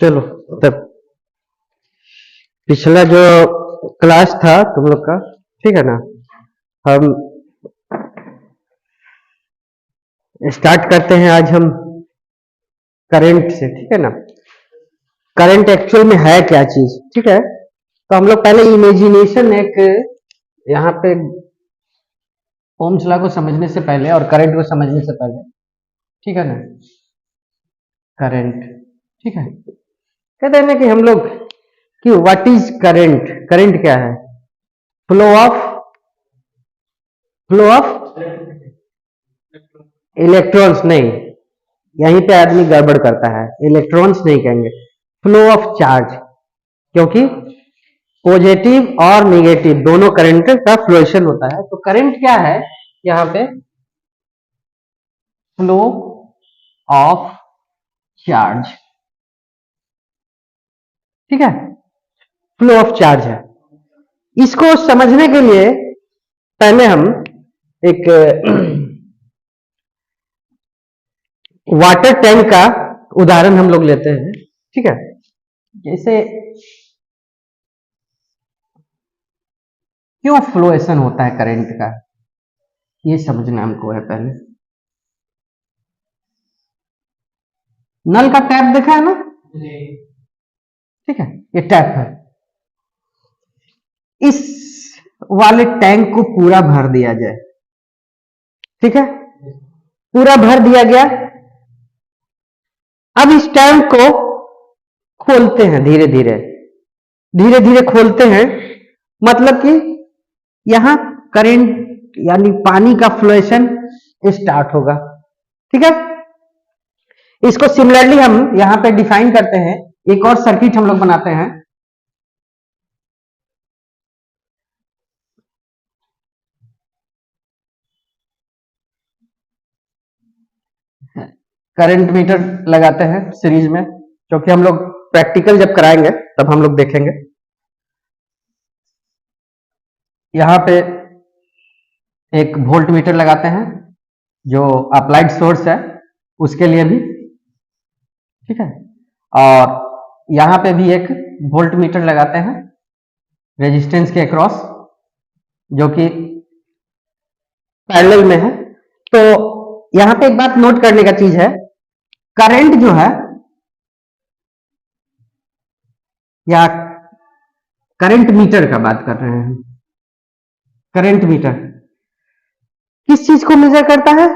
चलो, तब पिछला जो क्लास था तुम लोग का, ठीक है ना, हम स्टार्ट करते हैं आज हम करंट से, ठीक है ना। करंट एक्चुअल में है क्या चीज, ठीक है। तो हम लोग पहले इमेजिनेशन एक यहाँ पे ओम्स लॉ को समझने से पहले और करंट को समझने से पहले, ठीक है ना, करंट, ठीक है, कहते हैं ना कि हम लोग कि व्हाट इज करंट। करंट क्या है? Flow of electrons. नहीं, यहीं पे आदमी गड़बड़ करता है, इलेक्ट्रॉन्स नहीं कहेंगे, फ्लो ऑफ चार्ज, क्योंकि पॉजिटिव और नेगेटिव दोनों करंट का फ्लोएशन होता है। तो करंट क्या है यहाँ पे? फ्लो ऑफ चार्ज, ठीक है, फ्लो ऑफ चार्ज है। इसको समझने के लिए पहले हम एक वाटर टैंक का उदाहरण हम लोग लेते हैं, ठीक है। जैसे क्यों फ्लोएशन होता है करंट का, ये समझना हमको है पहले। नल का टैप देखा है ना, ठीक है, ये टैप है। इस वाले टैंक को पूरा भर दिया जाए, ठीक है, पूरा भर दिया गया। अब इस टैंक को खोलते हैं, धीरे धीरे धीरे धीरे खोलते हैं, मतलब कि यहां करंट यानी पानी का फ्लोएशन स्टार्ट होगा, ठीक है। इसको सिमिलरली हम यहां पे डिफाइन करते हैं, एक और सर्किट हम लोग बनाते हैं। करंट मीटर लगाते हैं सीरीज में, क्योंकि हम लोग प्रैक्टिकल जब कराएंगे तब हम लोग देखेंगे। यहां पे एक वोल्ट मीटर लगाते हैं, जो अप्लाइड सोर्स है उसके लिए भी, ठीक है। और यहां पे भी एक वोल्ट मीटर लगाते हैं रेजिस्टेंस के अक्रॉस, जो कि पैरेलल में है। तो यहां पे एक बात नोट करने का चीज है, करंट जो है या करंट मीटर का बात कर रहे हैं, करंट मीटर किस चीज को मेजर करता है?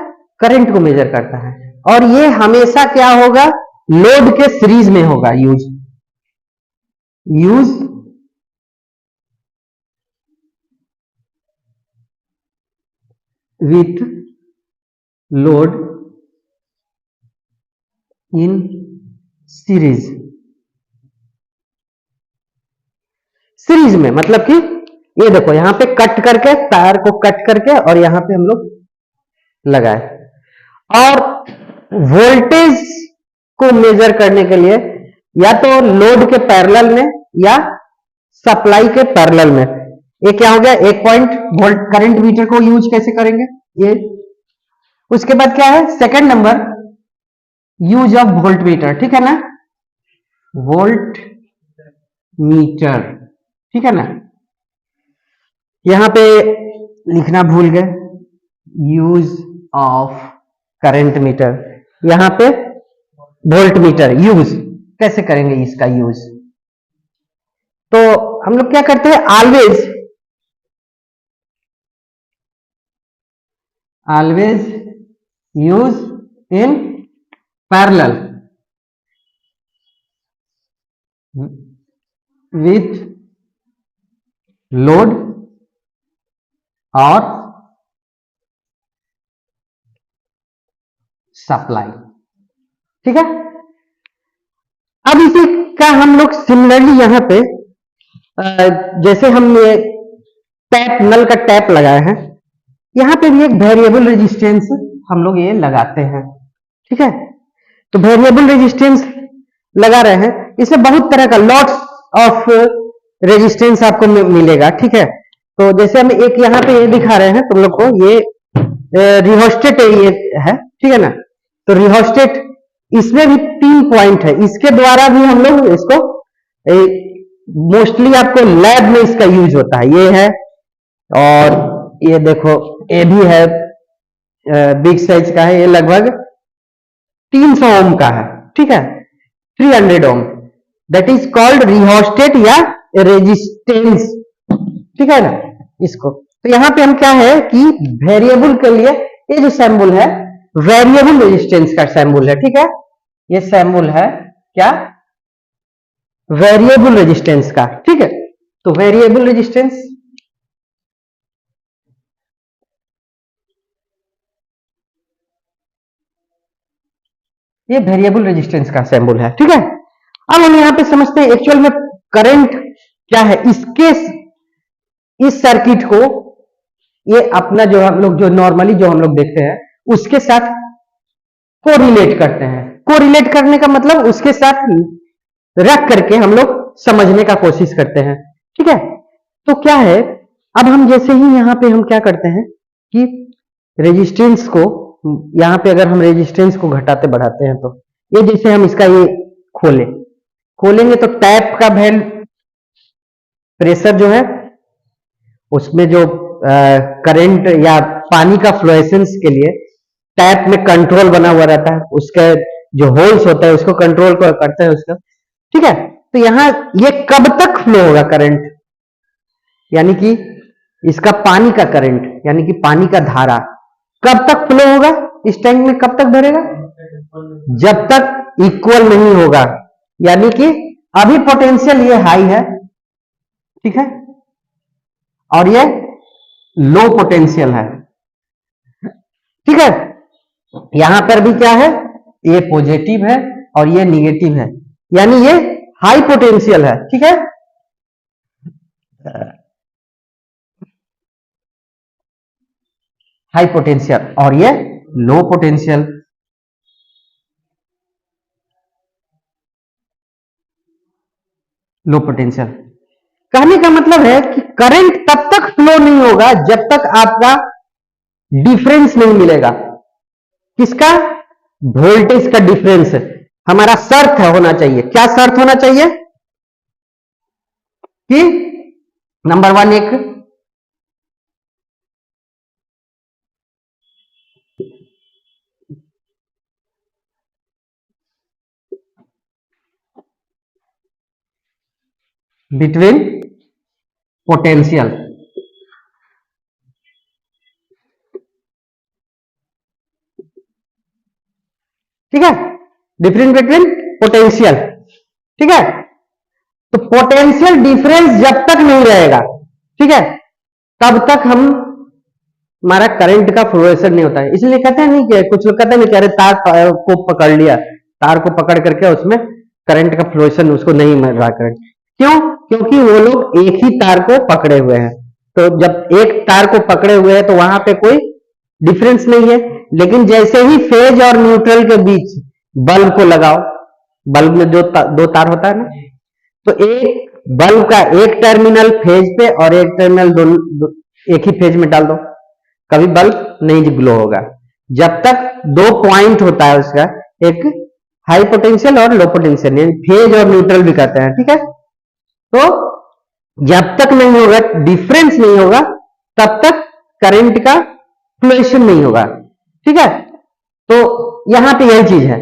करंट को मेजर करता है। और ये हमेशा क्या होगा? लोड के सीरीज में होगा use with load in series. Series में मतलब कि ये देखो, यहां पे कट करके, तार को कट करके और यहां पे हम लोग लगाए। और वोल्टेज को मेजर करने के लिए या तो लोड के पैरेलल में या सप्लाई के पैरेलल में। ये क्या हो गया? 1 पॉइंट वोल्ट करंट मीटर को यूज कैसे करेंगे ये। उसके बाद क्या है? Second number, use of volt meter, ठीक है ना, वोल्ट मीटर, ठीक है ना। यहां पे लिखना भूल गए, यूज ऑफ करंट मीटर, यहां पे वोल्ट मीटर यूज कैसे करेंगे इसका यूज। तो हम लोग क्या करते हैं? Always use in parallel with load और सप्लाई, ठीक है। अब इसी का हम लोग सिमिलरली यहां पे जैसे हम ये टैप, नल का टैप लगाए हैं, यहां पे भी एक वेरिएबल रेजिस्टेंस हम लोग ये लगाते हैं, ठीक है। तो वेरिएबल रेजिस्टेंस लगा रहे हैं, इसमें बहुत तरह का लॉट्स ऑफ रेजिस्टेंस आपको मिलेगा, ठीक है। तो जैसे हम एक यहां पे ये दिखा रहे हैं तुम लोग को, ये रिहोस्टेट ये है, ठीक है ना। तो रिहोस्टेट इसमें भी 3 पॉइंट है, इसके द्वारा भी हम लोग इसको मोस्टली आपको लैब में इसका यूज होता है। ये है और ये देखो ये भी है, बिग साइज का है, ये लगभग 300 ओम का है, ठीक है, 300 ओम, दैट इज कॉल्ड रिहोस्टेट या रेजिस्टेंस, ठीक है ना इसको। तो यहां पे हम क्या है कि वेरिएबल के लिए ये जो सैम्बल है वेरिएबल रेजिस्टेंस का सैम्बल है, ठीक है, ये सैम्बल है क्या, वेरिएबल रेजिस्टेंस का, ठीक है। तो वेरिएबल रेजिस्टेंस ये वेरिएबल रेजिस्टेंस का सिंबल है, ठीक है। अब हम यहां पे समझते हैं एक्चुअल में करंट क्या है। इसके इस सर्किट को ये अपना जो हम लोग जो नॉर्मली जो हम लोग देखते हैं उसके साथ कोरिलेट करते हैं। कोरिलेट करने का मतलब उसके साथ रख करके हम लोग समझने का कोशिश करते हैं, ठीक है। तो क्या है, अब हम जैसे ही यहां पे हम क्या करते हैं कि रेजिस्टेंस को यहां पे अगर हम रेजिस्टेंस को घटाते बढ़ाते हैं तो ये जैसे हम इसका ये खोलेंगे तो टैप का वैल्यू प्रेशर जो है उसमें जो करंट या पानी का फ्लोएसेंस के लिए टैप में कंट्रोल बना हुआ रहता है, उसका जो होल्स होता है उसको कंट्रोल करते हैं उसका, ठीक है। तो यहां ये कब तक फ्लो होगा करंट, यानी कि इसका पानी का करंट यानी कि पानी का धारा कब तक फ्लो होगा इस टैंक में, कब तक भरेगा, जब तक इक्वल नहीं होगा, यानी कि अभी पोटेंशियल ये हाई है, ठीक है, और ये लो पोटेंशियल है, ठीक है। यहां पर भी क्या है, ये पॉजिटिव है और ये निगेटिव है, यानी ये हाई पोटेंशियल है, ठीक है। हाई पोटेंशियल और ये लो पोटेंशियल, लो पोटेंशियल। कहने का मतलब है कि करंट तब तक फ्लो नहीं होगा जब तक आपका डिफरेंस नहीं मिलेगा, किसका, वोल्टेज का डिफरेंस। हमारा शर्त है होना चाहिए, क्या शर्त होना चाहिए कि नंबर 1 एक बिटवीन पोटेंशियल, ठीक है, डिफरेंस बिटवीन पोटेंशियल, ठीक है। तो पोटेंशियल डिफरेंस जब तक नहीं रहेगा, ठीक है, तब तक हम हमारा करंट का फ्लोएशन नहीं होता है। इसलिए कहते हैं नहीं कि कुछ लोग कहते हैं नहीं, कह रहे तार को पकड़ लिया, तार को पकड़ करके उसमें करंट का फ्लोएशन उसको नहीं मिल रहा करंट, क्यों, क्योंकि वो लोग एक ही तार को पकड़े हुए हैं। तो जब एक तार को पकड़े हुए हैं तो वहां पे कोई डिफरेंस नहीं है, लेकिन जैसे ही फेज और न्यूट्रल के बीच बल्ब को लगाओ, बल्ब में दो तार होता है ना, तो एक बल्ब का एक टर्मिनल फेज पे और एक टर्मिनल दोनों एक ही फेज में डाल दो, कभी बल्ब नहीं ग्लो होगा। जब तक 2 पॉइंट होता है उसका, एक हाई पोटेंशियल और लो पोटेंशियल, फेज और न्यूट्रल भी कहते हैं, ठीक है। तो जब तक नहीं होगा, डिफरेंस नहीं होगा, तब तक करंट का फ्लोएशन नहीं होगा, ठीक है। तो यहां पे यही चीज है,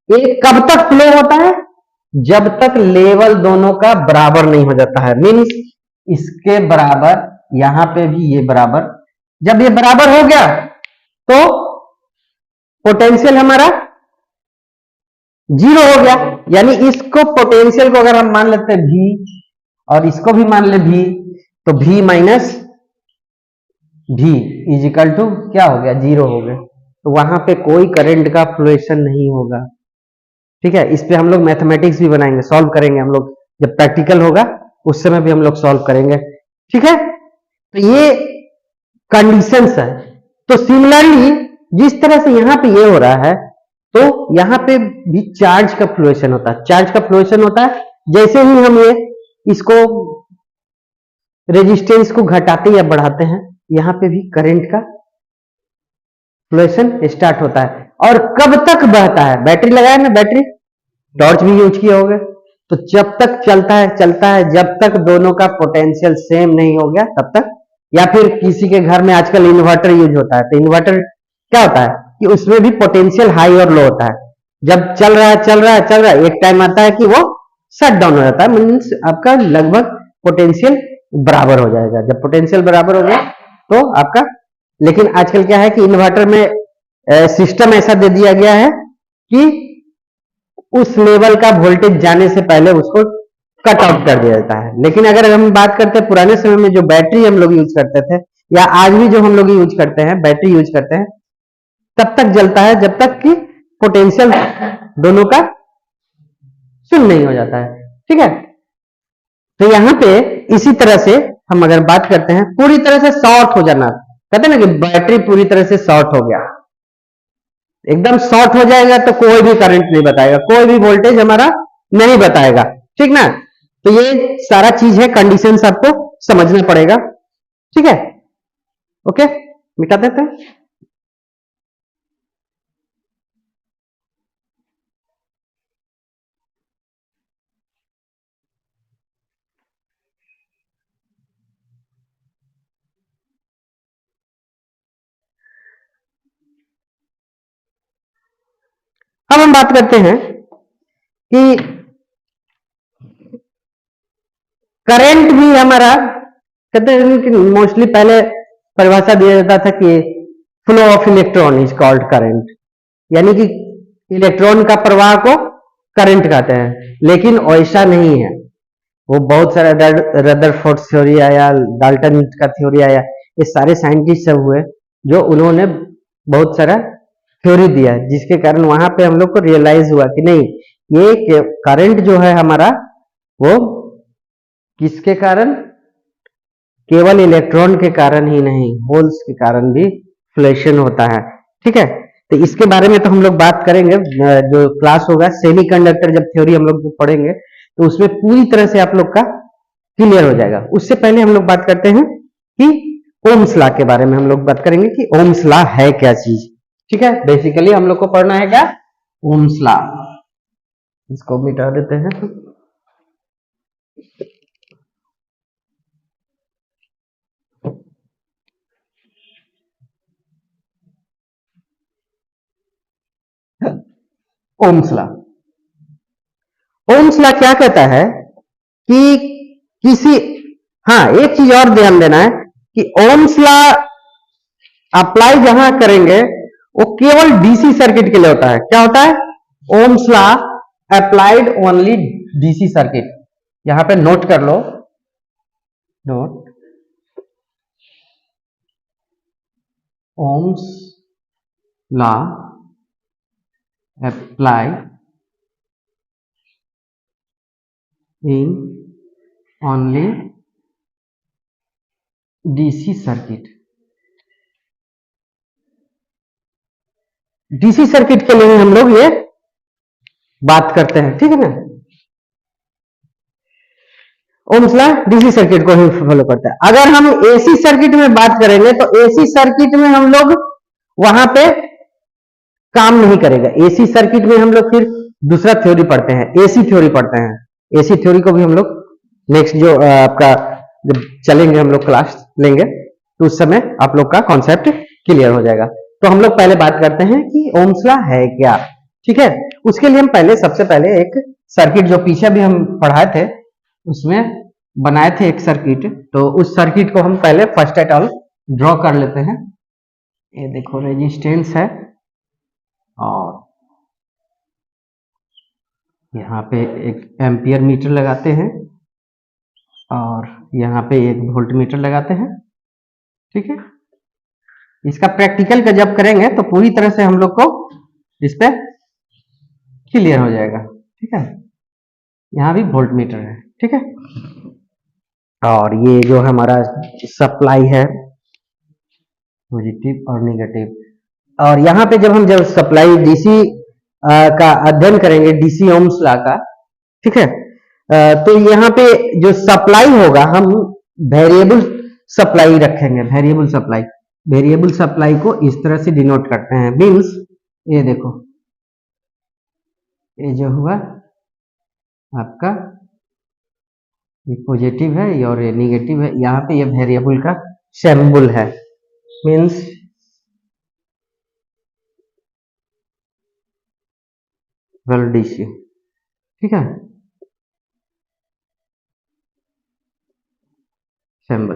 ये कब तक फ्लो होता है, जब तक लेवल दोनों का बराबर नहीं हो जाता है, मीन्स इसके बराबर, यहां पे भी ये बराबर, जब ये बराबर हो गया तो पोटेंशियल हमारा 0 हो गया, यानी इसको पोटेंशियल को अगर हम मान लेते हैं V और इसको भी मान ले V, तो V minus V is equal to क्या हो गया, 0 हो गया। तो वहां पे कोई करंट का फ्लोएशन नहीं होगा, ठीक है। इस पे हम लोग मैथमेटिक्स भी बनाएंगे, सॉल्व करेंगे हम लोग, जब प्रैक्टिकल होगा उस समय भी हम लोग सॉल्व करेंगे, ठीक है। तो ये कंडीशंस है। तो सिमिलरली जिस तरह से यहां पे ये हो रहा है, तो यहां पे भी चार्ज का फ्लोएशन होता है, चार्ज का फ्लोएशन होता है जैसे ही हम ये इसको रेजिस्टेंस को घटाते या बढ़ाते हैं, यहां पे भी करंट का फ्लोएशन स्टार्ट होता है। और कब तक बहता है। बैटरी लगाया ना, बैटरी टॉर्च भी यूज किए होगे, तो जब तक चलता है जब तक दोनों का पोटेंशियल सेम नहीं हो गया तब तक। या फिर किसी के घर में आजकल इन्वर्टर यूज होता है, तो इन्वर्टर क्या होता है कि उसमें भी पोटेंशियल हाई और लो होता है। जब चल रहा है, एक टाइम आता है कि वो शट डाउन हो जाता है, मीन्स आपका लगभग पोटेंशियल बराबर हो जाएगा। जब पोटेंशियल बराबर हो गया तो आपका, लेकिन आजकल क्या है कि इन्वर्टर में सिस्टम ऐसा दे दिया गया है कि उस लेवल का वोल्टेज जाने से पहले उसको कट ऑफ कर दिया जाता है। लेकिन अगर हम बात करते हैं पुराने समय में जो बैटरी हम लोग यूज करते थे, या आज भी जो हम लोग यूज करते हैं, बैटरी यूज करते हैं, तब तक जलता है जब तक कि पोटेंशियल दोनों का शून्य नहीं हो जाता है। ठीक है, तो यहां पे इसी तरह से हम अगर बात करते हैं पूरी तरह से शॉर्ट हो जाना, कहते हैं ना कि बैटरी पूरी तरह से शॉर्ट हो गया, एकदम शॉर्ट हो जाएगा तो कोई भी करंट नहीं बताएगा, कोई भी वोल्टेज हमारा नहीं बताएगा। ठीक ना, तो ये सारा चीज है, कंडीशंस आपको समझना पड़ेगा। ठीक है, ओके, मिटा देते हैं। अब हम बात करते हैं कि करंट भी हमारा, कहते हैं कि मोस्टली पहले परिभाषा दिया जाता था कि flow of electron is called current, यानी कि इलेक्ट्रॉन का प्रवाह को करंट कहते हैं। लेकिन ऐसा नहीं है, वो बहुत सारा रदरफोर्ड थ्योरी आया, डाल्टन का थ्योरी आया, ये सारे साइंटिस्ट सब हुए जो उन्होंने बहुत सारा थ्योरी दिया, जिसके कारण वहां पे हम लोग को रियलाइज हुआ कि नहीं, ये करंट जो है हमारा वो किसके कारण, केवल इलेक्ट्रॉन के कारण ही नहीं, होल्स के कारण भी फ्लैशन होता है। ठीक है, तो इसके बारे में तो हम लोग बात करेंगे, जो क्लास होगा सेमीकंडक्टर जब थ्योरी हम लोग पढ़ेंगे तो उसमें पूरी तरह से आप लोग का क्लियर हो जाएगा। उससे पहले हम लोग बात करते हैं कि ओम्स लॉ के बारे में हम लोग बात करेंगे कि ओम्स लॉ है क्या चीज। ठीक है, बेसिकली हम लोग को पढ़ना है क्या, ओम्स लॉ। इसको मिटा देते हैं। ओम्स लॉ, ओम्स लॉ क्या कहता है कि किसी, हाँ एक चीज और ध्यान देना है कि ओम्स लॉ अप्लाई जहां करेंगे वो केवल डीसी सर्किट के लिए होता है। क्या होता है, ohm's law applied only DC circuit. यहां पे नोट कर लो, note, ohm's law apply in only DC circuit. DC circuit के लिए हम लोग ये बात करते हैं। ठीक है ना, ओम्स लॉ डीसी सर्किट को ही फॉलो करता है। अगर हम एसी सर्किट में बात करेंगे तो एसी सर्किट में हम लोग वहां पे काम नहीं करेगा। एसी सर्किट में हम लोग फिर दूसरा थ्योरी पढ़ते हैं, एसी थ्योरी पढ़ते हैं। एसी थ्योरी को भी हम लोग नेक्स्ट जो आपका जब चलेंगे हम लोग क्लास लेंगे तो उस समय आप लोग का कॉन्सेप्ट क्लियर हो जाएगा। तो हम लोग पहले बात करते हैं कि ओम्स लॉ है क्या। ठीक है, उसके लिए हम पहले सबसे पहले एक सर्किट जो पीछे भी हम पढ़ाए थे उसमें बनाए थे एक सर्किट, तो उस सर्किट को हम पहले फर्स्ट एट ऑल ड्रॉ कर लेते हैं। ये देखो रेजिस्टेंस है और यहाँ पे एक एम्पियर मीटर लगाते हैं और यहाँ पे एक वोल्ट मीटर लगाते हैं। ठीक है, इसका प्रैक्टिकल का जब करेंगे तो पूरी तरह से हम लोग को इस पे क्लियर हो जाएगा। ठीक है, यहाँ भी वोल्ट मीटर है। ठीक है, और ये जो हमारा सप्लाई है पॉजिटिव और नेगेटिव, और यहाँ पे जब सप्लाई डीसी का अध्ययन करेंगे, डीसी ओम्स लॉ का, ठीक है, तो यहाँ पे जो सप्लाई होगा हम वेरिएबल सप्लाई रखेंगे। वेरिएबल सप्लाई को इस तरह से डिनोट करते हैं, मीन्स ये देखो, ये जो हुआ आपका, ये पॉजिटिव है और ये निगेटिव है। यहाँ पे ये वेरिएबल का सिंबल है, मीन्स डीसी, ठीक है, सिंबल।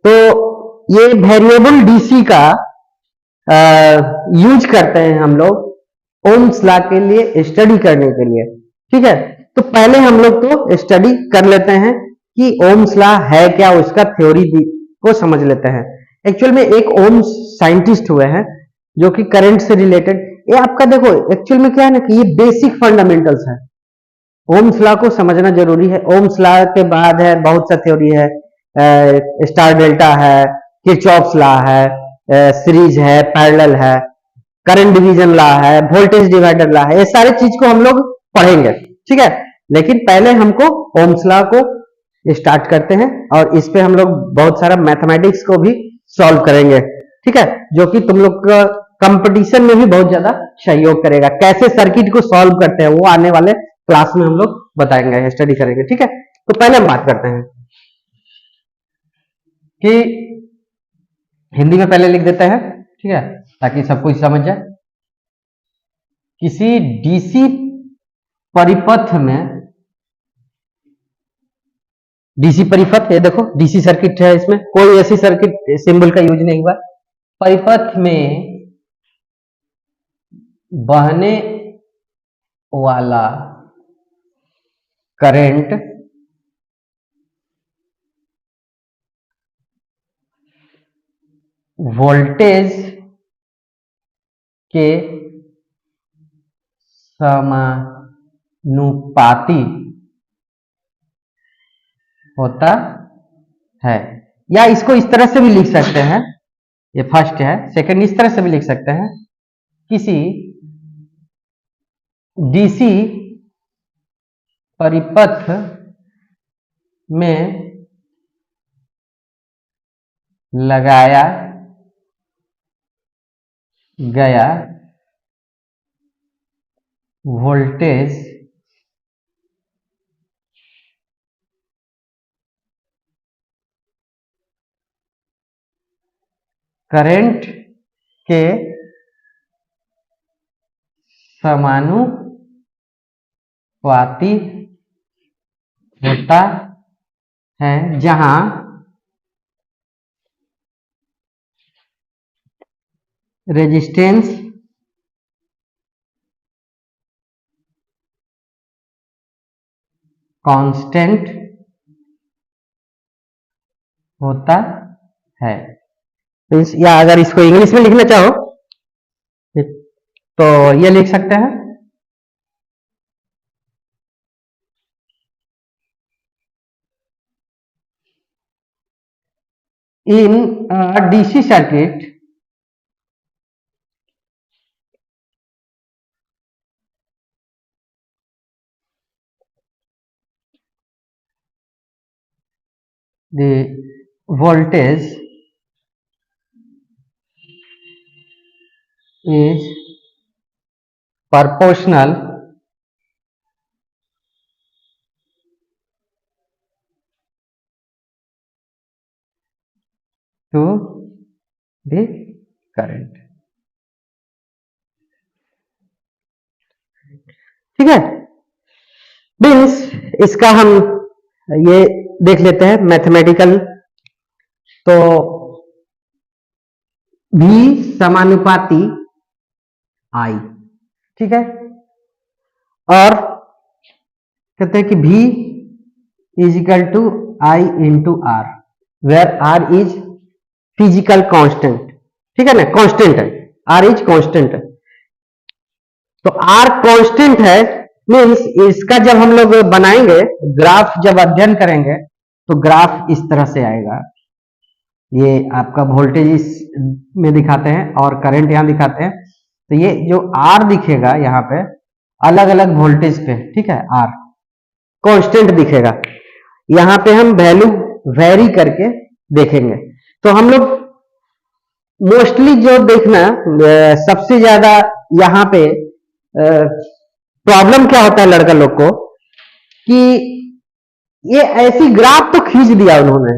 तो ये वेरिएबल डीसी का यूज करते हैं हम लोग ओम्स लॉ के लिए स्टडी करने के लिए, ठीक है। तो पहले हम लोग तो स्टडी कर लेते हैं कि ओम्स लॉ है क्या, उसका थ्योरी को समझ लेते हैं। एक्चुअल में एक ओम्स साइंटिस्ट हुए हैं जो कि करंट से रिलेटेड, ये आपका देखो एक्चुअल में क्या है ना कि ये बेसिक फंडामेंटल्स है। ओम्स लॉ को समझना जरूरी है। ओम्स लॉ के बाद है बहुत सा थ्योरी है, स्टार डेल्टा है, किरचॉफ्स लॉ है, सीरीज है, पैरेलल है, करंट डिवीजन लॉ है, वोल्टेज डिवाइडर लॉ है। ये सारे चीज को हम लोग पढ़ेंगे, ठीक है। लेकिन पहले हमको ओम्स लॉ को स्टार्ट करते हैं और इस पे हम लोग बहुत सारा मैथमेटिक्स को भी सॉल्व करेंगे, ठीक है, जो कि तुम लोग का कंपटीशन में भी बहुत ज्यादा सहयोग करेगा। कैसे सर्किट को सॉल्व करते हैं वो आने वाले क्लास में हम लोग बताएंगे, स्टडी करेंगे, ठीक है। तो पहले हम बात करते हैं कि हिंदी में पहले लिख देते हैं, ठीक है, ताकि सब कुछ समझ जाए। किसी डीसी परिपथ में, डीसी परिपथ, ये देखो डीसी सर्किट है, इसमें कोई ऐसी सर्किट सिंबल का यूज नहीं हुआ। परिपथ में बहने वाला करंट वोल्टेज के समानुपाती होता है। या इसको इस तरह से भी लिख सकते हैं, ये फर्स्ट है, सेकंड इस तरह से भी लिख सकते हैं, किसी डीसी परिपथ में लगाया गया वोल्टेज करंट के समानुपाती होता है, जहां रेजिस्टेंस कांस्टेंट होता है। या अगर इसको इंग्लिश में लिखना चाहो तो ये लिख सकते हैं, in a DC circuit the voltage is proportional to the current, ठीक है। मीन्स इसका हम ये देख लेते हैं मैथमेटिकल, तो V समानुपाती I, ठीक है, और कहते हैं कि V is equal to I into R, where R is physical constant, ठीक है ना, कांस्टेंट है, R इज कांस्टेंट है। तो R कांस्टेंट है, मीन्स इसका जब हम लोग बनाएंगे ग्राफ, जब अध्ययन करेंगे तो ग्राफ इस तरह से आएगा। ये आपका वोल्टेज इस में दिखाते हैं और करंट यहां दिखाते हैं, तो ये जो R दिखेगा यहाँ पे अलग अलग वोल्टेज पे, ठीक है, R कांस्टेंट दिखेगा। यहाँ पे हम वैल्यू वेरी करके देखेंगे। तो हम लोग मोस्टली जो देखना सबसे ज्यादा यहाँ पे प्रॉब्लम क्या होता है लड़का लोग को कि ये ऐसी ग्राफ तो खींच दिया उन्होंने,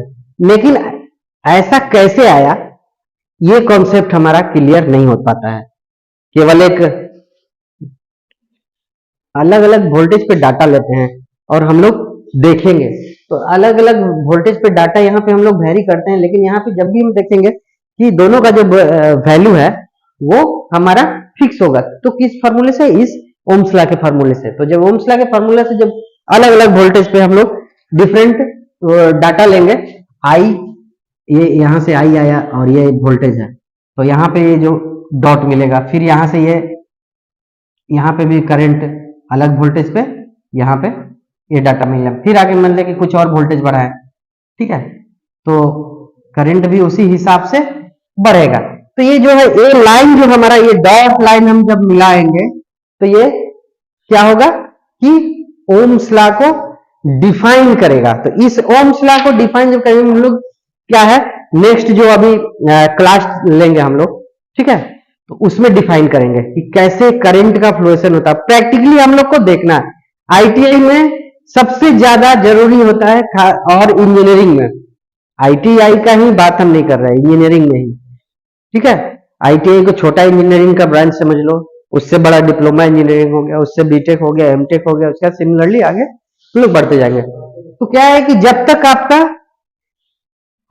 लेकिन ऐसा कैसे आया ये कॉन्सेप्ट हमारा क्लियर नहीं हो पाता है। केवल एक अलग अलग वोल्टेज पे डाटा लेते हैं और हम लोग देखेंगे तो अलग अलग वोल्टेज पे डाटा यहाँ पे हम लोग वेरी करते हैं, लेकिन यहाँ पे जब भी हम देखेंगे कि दोनों का जो वैल्यू है वो हमारा फिक्स होगा। तो किस फॉर्मूले से? इस ओम्स लॉ के फॉर्मूले से। तो जब ओम्स लॉ के फॉर्मूले से जब अलग अलग वोल्टेज पे हम लोग डिफरेंट डाटा लेंगे, आई ये यहाँ से आई आया और ये वोल्टेज है, तो यहाँ पे ये जो डॉट मिलेगा, फिर यहाँ से ये यहाँ पे भी करंट अलग वोल्टेज पे, यहाँ पे ये डाटा मिलेगा, फिर आगे मान लें कि कुछ और वोल्टेज बढ़ा है, ठीक है, तो करंट भी उसी हिसाब से बढ़ेगा। तो ये जो है ये लाइन जो हमारा ये डॉट लाइन हम जब मिलाएंगे तो ये क्या होगा कि ओम्स लॉ को डिफाइन करेगा। तो इस ओम्स लॉ को डिफाइन जब करेंगे हम लोग क्या है नेक्स्ट जो अभी क्लास लेंगे हम लोग, ठीक है, तो उसमें डिफाइन करेंगे कि कैसे करंट का फ्लोएशन होता है। प्रैक्टिकली हम लोग को देखना है। आईटीआई में सबसे ज्यादा जरूरी होता है और इंजीनियरिंग में, आईटीआई का ही बात हम नहीं कर रहे हैं, इंजीनियरिंग में ही, ठीक है। आईटीआई को छोटा इंजीनियरिंग का ब्रांच समझ लो, उससे बड़ा डिप्लोमा इंजीनियरिंग हो गया, उससे बीटेक हो गया, एमटेक हो गया, उसका सिमिलरली आगे हम लोग बढ़ते जाएंगे। तो क्या है कि जब तक आपका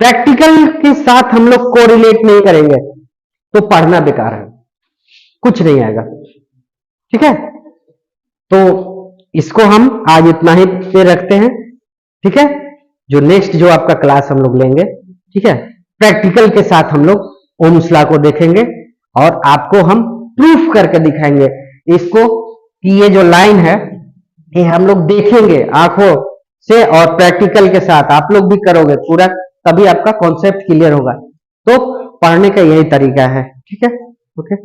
प्रैक्टिकल के साथ हम लोग कोरिलेट नहीं करेंगे तो पढ़ना बेकार है, कुछ नहीं आएगा, ठीक है। तो इसको हम आज इतना ही पे रखते हैं, ठीक है। जो नेक्स्ट जो आपका क्लास हम लोग लेंगे, ठीक है, प्रैक्टिकल के साथ हम लोग ओम्स लॉ को देखेंगे और आपको हम प्रूफ करके दिखाएंगे इसको कि ये जो लाइन है ये हम लोग देखेंगे आंखों से और प्रैक्टिकल के साथ आप लोग भी करोगे पूरा, तभी आपका कॉन्सेप्ट क्लियर होगा। तो पढ़ने का यही तरीका है, ठीक है, ओके।